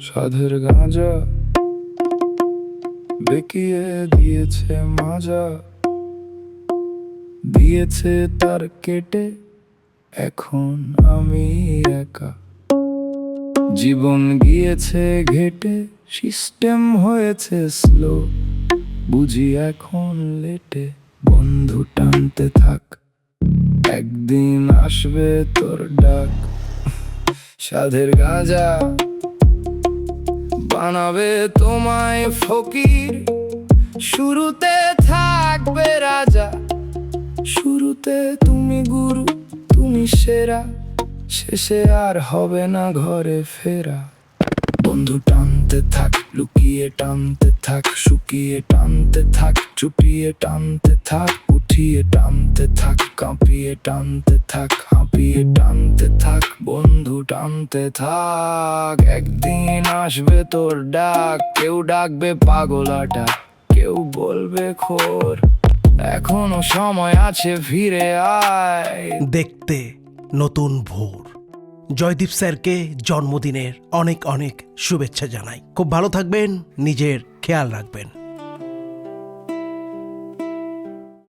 সাধের গাঁজা বেঁকিয়ে দিয়েছে মাজা, দিয়েছে তার কেটে, এখন আমি একা। জীবন গিয়েছে ঘেটে, সিস্টেম হয়েছে স্লো, বুঝি এখন লেটে। বন্ধু টানতে থাক, একদিন আসবে তোর ডাক। সাধের গাঁজা বানাবে তোমায় ফকির, শুরুতে থাকবে রাজা, শুরুতে তুমি গুরু, তুমি সেরা, শেষে আর হবে না ঘরে ফেরা। বন্ধু টানতে থাক, লুকিয়ে টানতে থাক, শুকিয়ে টানতে থাক, চুপিয়ে টানতে থাক, উঠিয়ে টানতে থাক, কাঁপিয়ে টানতে থাক, হাঁপিয়ে টানতে থাক। বন্ধু টানতে থাক, একদিন আসবে তোর ডাক। কেউ ডাকবে পাগলাটা, কেউ বলবে খোর, এখনো সময় আছে, ফিরে আয়। দেখতে নতুন ভোর। জয়দীপ স্যারকে জন্মদিনের অনেক অনেক শুভেচ্ছা জানাই। খুব ভালো থাকবেন, নিজের খেয়াল রাখবেন।